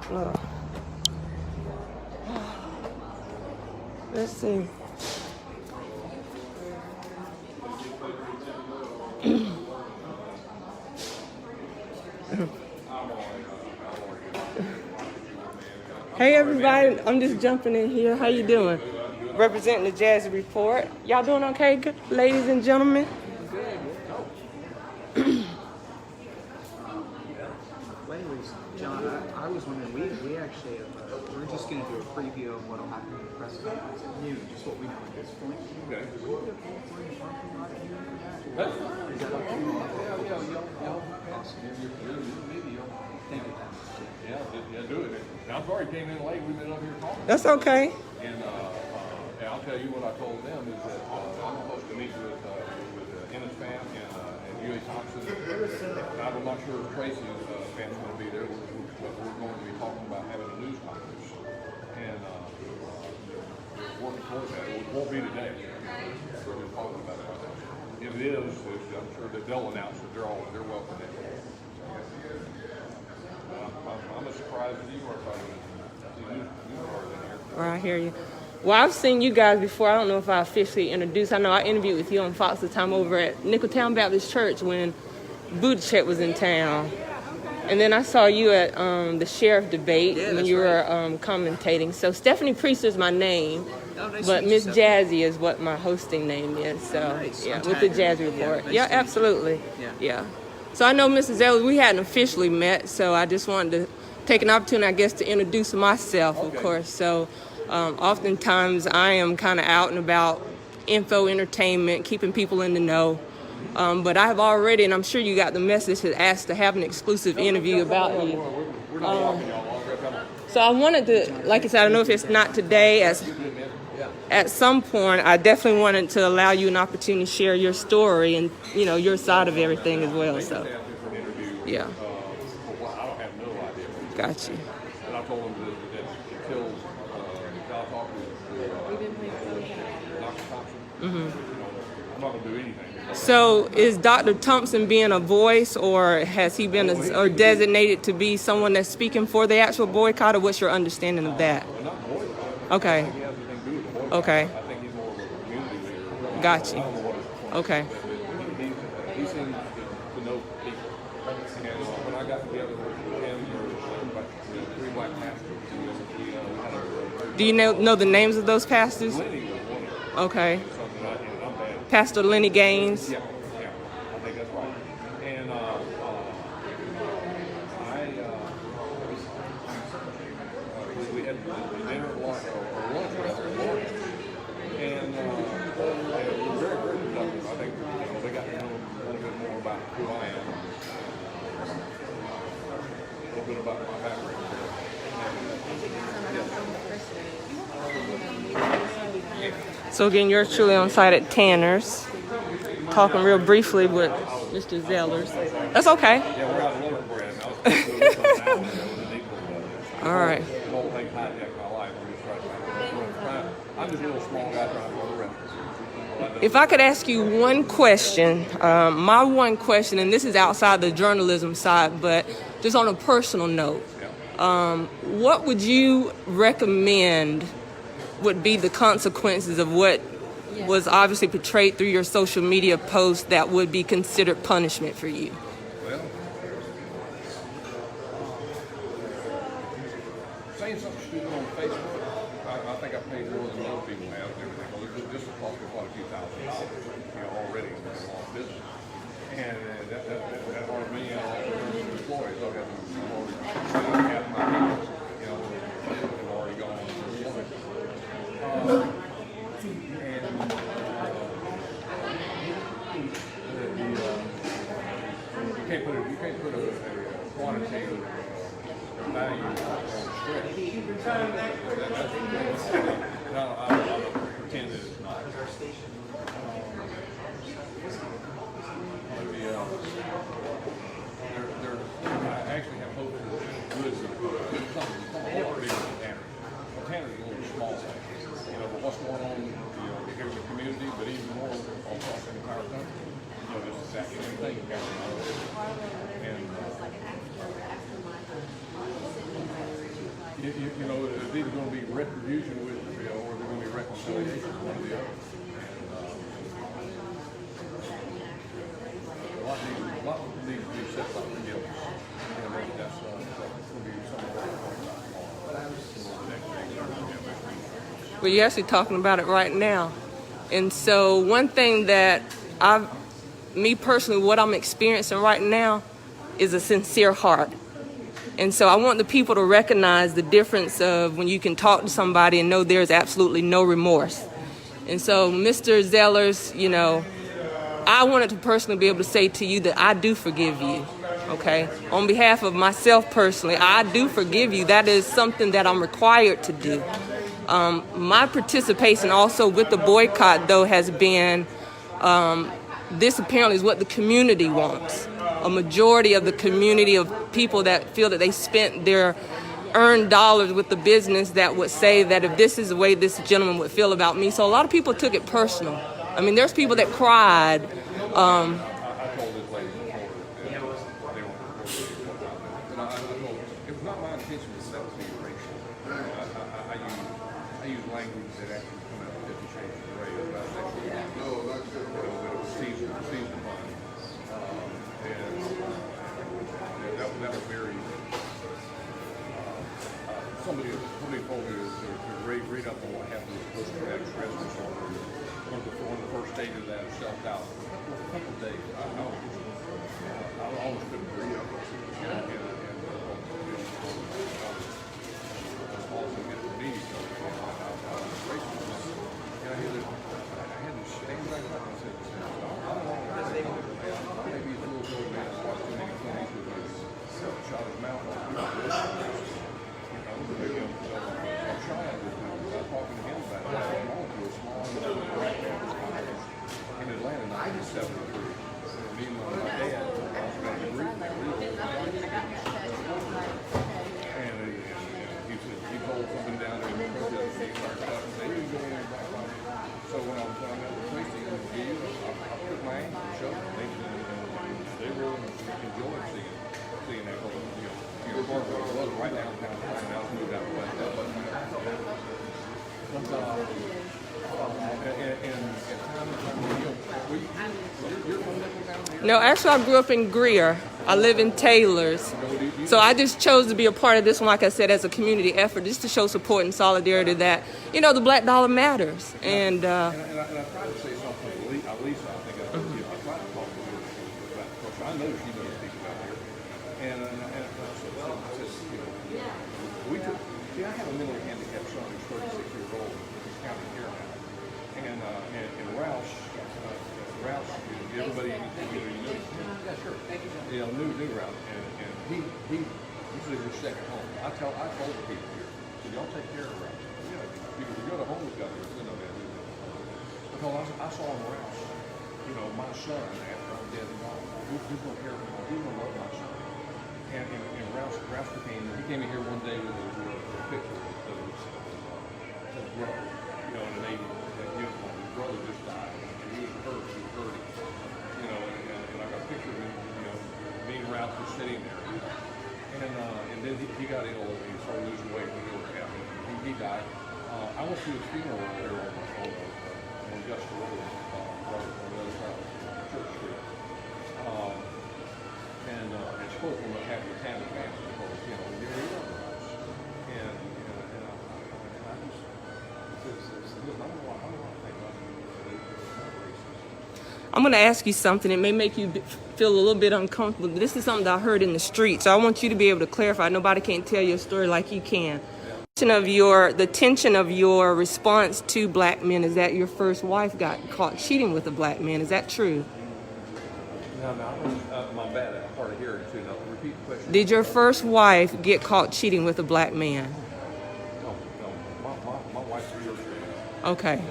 Let's see. Hey everybody, I'm just jumping in here. How you doing? Representing the Jazzy Report. Y'all doing okay, ladies and gentlemen? Well, anyways, John, I was wondering, we actually have, we're just going to do a preview of what will happen in the press conference at noon, just what we know at this point. Okay. Do we have a full party parking lot at noon for that? Huh? Is that okay? Thank you. Yeah, do it. I'm sorry I came in late. We've been up here talking. That's okay. And I'll tell you what I told them is that I'm supposed to meet with Ennis Pham and U.A. Thompson. And I'm not sure if Tracy's Pham's going to be there, but we're going to be talking about having a news conference. And working towards that. It won't be today. We're just talking about it. If it is, I'm sure that they'll announce that they're welcome in. I'm as surprised as you are by the news in here. Right, I hear you. Well, I've seen you guys before. I don't know if I officially introduced. I know I interviewed with you on Fox the time over at Nicholtown Baptist Church when Buttigieg was in town. And then I saw you at the sheriff debate when you were commentating. So Stephanie Priester's my name, but Miss Jazzy is what my hosting name is. So yeah, with the Jazzy Report. Yeah, absolutely. Yeah. So I know Mrs. Zeller, we hadn't officially met, so I just wanted to take an opportunity, I guess, to introduce myself, of course. So oftentimes I am kind of out and about info, entertainment, keeping people in the know. But I have already, and I'm sure you got the message, to ask to have an exclusive interview about you. So I wanted to, like I said, I don't know if it's not today, at some point, I definitely wanted to allow you an opportunity to share your story and, you know, your side of everything as well. So, yeah. Got you. And I told him that until I talk to Dr. Thompson, I'm not going to do anything. So is Dr. Thompson being a voice, or has he been or designated to be someone that's speaking for the actual boycott, or what's your understanding of that? Not boycott. Okay. I think he has anything to do with the boycott. Okay. I think he's more of a community leader. Got you. I don't know what it's for. Okay. He seems to know people. And when I got together with him, there was about 3 black pastors. We had a Do you know the names of those pastors? Lenny was one of them. Okay. Something I'm bad. Pastor Lenny Gaines. Yeah, I think that's right. And we had dinner or lunch rather at Lawrence, and they were very, very productive. I think they got to know a little bit more about who I am, a little bit about my background. So again, you're truly on site at Tanner's, talking real briefly with Mr. Zellers. That's okay. Yeah, we're out of Lawrence bread. All right. The whole thing hijacked my life. I'm just a little small guy trying to run the restaurant. If I could ask you one question, my one question, and this is outside the journalism side, but just on a personal note, what would you recommend would be the consequences of what was obviously portrayed through your social media posts that would be considered punishment for you? Well, saying something stupid on Facebook, I think I paid more than most people have and everything. Well, this will cost me quite a few $1,000s, already in a long business. And that hurt me and all the employees. I've got half my people, have already gone on employment. You can't put a quantitative value on stress. I don't pretend that it's not. I actually have hope that the goods are some a whole lot bigger than Tanner. Well, Tanner's a little small thing, but what's going on here in the community, but even more across the entire country, just that same thing. And you know, it's either going to be retribution with the bill or there's going to be reconciliation, one or the other. And a lot needs to be set up for forgiveness. And that's going to be some of what we're talking about. Well, you're actually talking about it right now. And so one thing that me personally, what I'm experiencing right now is a sincere heart. And so I want the people to recognize the difference of when you can talk to somebody and know there's absolutely no remorse. And so, Mr. Zellers, you know, I wanted to personally be able to say to you that I do forgive you, okay? On behalf of myself personally, I do forgive you. That is something that I'm required to do. My participation also with the boycott, though, has been, this apparently is what the community wants. A majority of the community of people that feel that they spent their earned dollars with the business that would say that if this is the way this gentleman would feel about me. So a lot of people took it personal. I mean, there's people that cried. I told this lady before, and they were and I told her, it was not my intention to set to you racial. I use language that actually come out of 50 Shades of Grey about sexual abuse. No, not good. But it was seized upon. And that was very, somebody told me to read up on what happened with post-traumatic stress disorder. One of the first stages of that self-doubt. A couple of days, I almost couldn't breathe. And also get the knees going. And I had to stand back up and say, maybe it's a little bit, man, I watched too many clinics with a shot his mouth off. I'm trying to, talking to him about it. I went on to a small in Atlanta in 1973. Me and my dad, I was going to agree with and he told something down there in the protest, and he started up and said, you go in and back on it. So when I met with Tracy and Steve, I put my hand and showed them. They really enjoyed seeing that. Your partner was right downtown, and I was moved out west. No, actually, I grew up in Greer. I live in Taylor's. So I just chose to be a part of this one, like I said, as a community effort, just to show support and solidarity that, you know, the black dollar matters. And I tried to say something to Lisa, I think I told you. I tried to talk to her about the question. I know she knows people out here. And I said, you know, I have a mentally handicapped son who's 36 years old in this county here now. And Roush, everybody in the community knows him. Yeah, sure. Thank you, John. Yeah, knew Roush. And he was his second home. I told the people here, so y'all take care of Roush. Yeah, because we go to homeless guys here, so no man. Because I saw him Roush, you know, my son after I'm dead and gone. He's gonna care for me. He's gonna love my son. And Roush came in here one day with a picture of his brother, you know, in the Navy uniform. His brother just died, and he was hurt. He was hurting, you know. And I got a picture of him, you know, me and Roush was sitting there, and then he got ill and he started losing weight when he was happy. He died. I went to his funeral there on Augusta Road, right on the other side of Church Street. And spoke on behalf of the Tammy family because, you know, they're in the house. And I just said, listen, I don't want to think about it. I'm going to ask you something. It may make you feel a little bit uncomfortable. This is something that I heard in the street, so I want you to be able to clarify. Nobody can tell your story like you can. The tension of your response to black men is that your first wife got caught cheating with a black man. Is that true? No, my bad. I'm hard of hearing too. Now, repeat the question. Did your first wife get caught cheating with a black man? No. My wife's a church. Okay.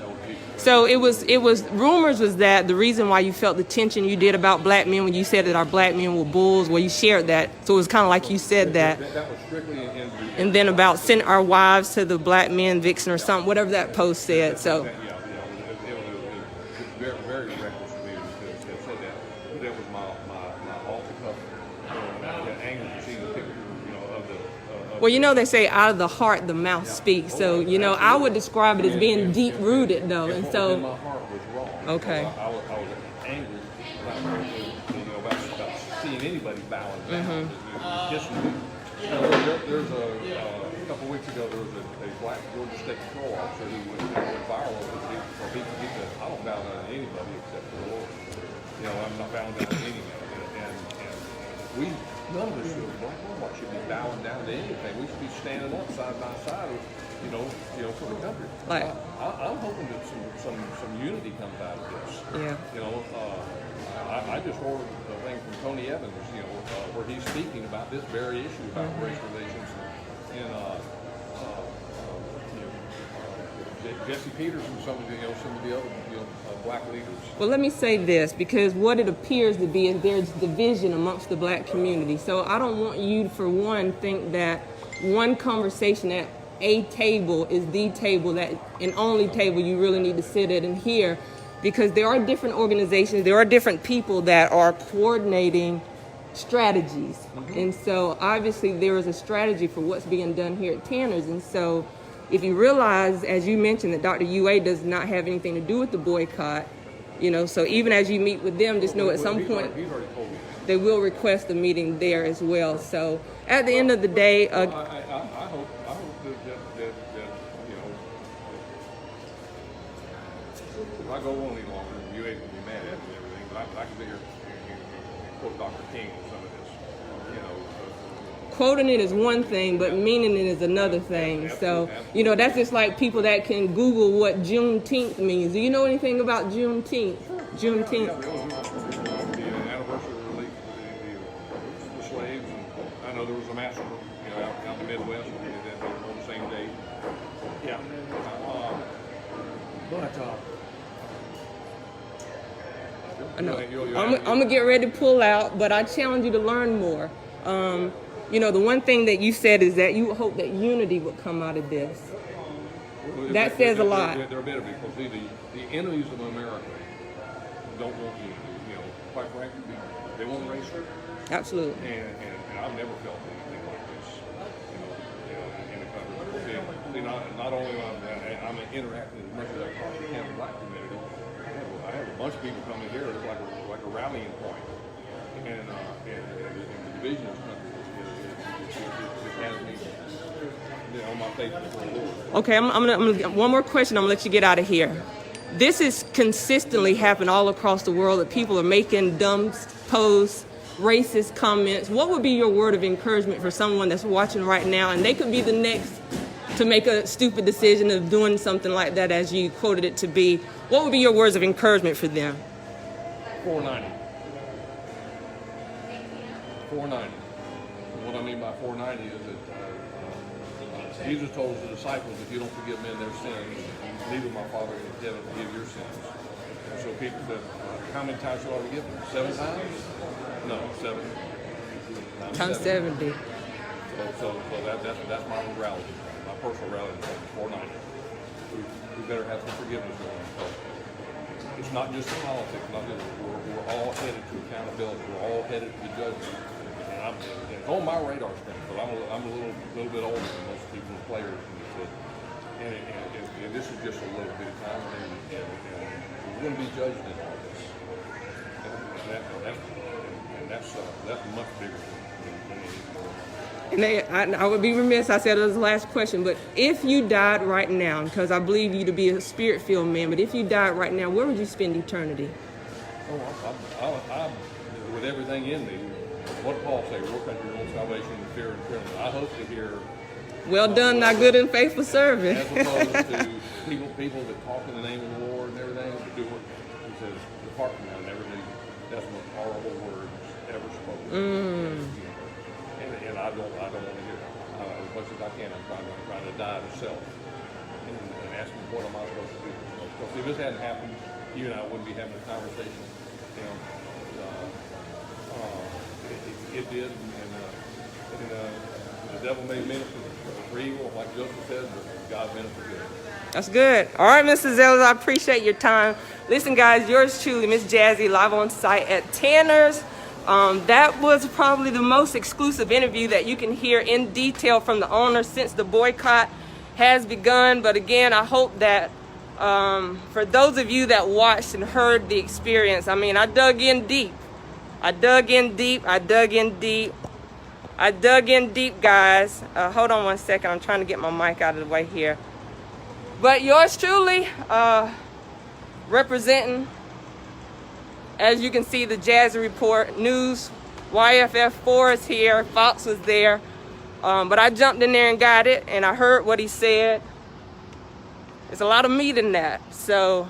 So it was rumors was that the reason why you felt the tension you did about black men when you said that our black men were bulls, well, you shared that. So it was kind of like you said that. That was strictly in and then about send our wives to the black men vixen or something, whatever that post said. So. Yeah, it was very, very reckless of me to say that. That was my off the cuff anger to see the picture, you know, of Well, you know, they say out of the heart the mouth speaks. So, you know, I would describe it as being deep rooted, though. And what was in so, my heart was wrong. Okay. I was angry, about seeing anybody bowing down. Just, there's a couple weeks ago, there was a black Georgia State Patrol officer who went viral because he said, I don't bow down to anybody except for the Lord. You know, I'm not bowing down to anybody. And we, none of us should be bowing down to anything. We should be standing up side by side, for the country. Like, I'm hoping that some unity comes out of this. yeah. You know, I just ordered a thing from Tony Evans, where he's speaking about this very issue about race relations and Jesse Peters and some of the other black leaders. Well, let me say this, because what it appears to be is there's division amongst the black community. So I don't want you, for one, think that one conversation at a table is the table that and only table you really need to sit at and hear, because there are different organizations, there are different people that are coordinating strategies. And so obviously there is a strategy for what's being done here at Tanner's. And so if you realize, as you mentioned, that Dr. UA does not have anything to do with the boycott, so even as you meet with them, just know at some point they will request a meeting there as well. So at the end of the day, I hope that if I go on any longer, UA will be mad at me and everything, but I can be here and quote Dr. King on some of this, quoting it is one thing, but meaning it is another thing. So, that's just like people that can Google what Juneteenth means. Do you know anything about Juneteenth? Juneteenth. The anniversary of the release of the slaves, and I know there was a massacre, out in the Midwest on the same day. Yeah. I know. I'm going to get ready to pull out, but I challenge you to learn more. The one thing that you said is that you hope that unity would come out of this. That says a lot. There better be, because the enemies of America don't want unity. Quite frankly, they want race. Absolutely. And I've never felt anything like this, in the country. Not only I'm interacting as much as I possibly can with the black community, I have a bunch of people coming here. It's like a rallying point. And the division of the country has me on my face before the Lord. Okay, I'm gonna one more question. I'm gonna let you get out of here. This is consistently happening all across the world, that people are making dumb posts, racist comments. What would be your word of encouragement for someone that's watching right now, and they could be the next to make a stupid decision of doing something like that, as you quoted it to be? What would be your words of encouragement for them? 490. What I mean by 490 is that Jesus told the disciples, if you don't forgive men their sins, neither my Father in heaven forgive your sins. And so people said, how many times shall I forgive them? 7 times? No, 7. Times 70. So that's my morality, my personal morality, 490. We better have some forgiveness going on. It's not just politics. We're all headed to accountability. We're all headed to the judgment. And it's on my radar screen, but I'm a little bit older than most people, players, and this is just a little bit of time, and we're going to be judged in all this, and that's much bigger than anything. And I would be remiss, I said it was the last question, but if you died right now, because I believe you to be a spirit-filled man, but if you died right now, where would you spend eternity? I'm with everything in me. What did Paul say? Work out your own salvation in fear and trembling. I hope to hear, well done, thy good and faithful servant. as opposed to people that talk in the name of the Lord and everything, that do what he says, depart from me, I never knew you. That's the most horrible words ever spoken. And I don't want to hear it. As much as I can, I'm trying to die to self and ask me, what am I supposed to do? Because if this hadn't happened, you and I wouldn't be having a conversation. It did, and the devil made men for evil, like Joseph said, but God meant it for good. That's good. All right, Mr. Zeller, I appreciate your time. Listen, guys, yours truly, Miss Jazzy, live on site at Tanner's. That was probably the most exclusive interview that you can hear in detail from the owner since the boycott has begun. But again, I hope that for those of you that watched and heard the experience, I mean, I dug in deep. I dug in deep, guys. Hold on one second. I'm trying to get my mic out of the way here. But yours truly, representing, as you can see, the Jazzy Report News. YFF4 is here. Fox was there. But I jumped in there and got it, and I heard what he said. There's a lot of meat in that. So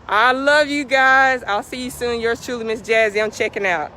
I love you guys. I'll see you soon. Yours truly, Miss Jazzy. I'm checking out.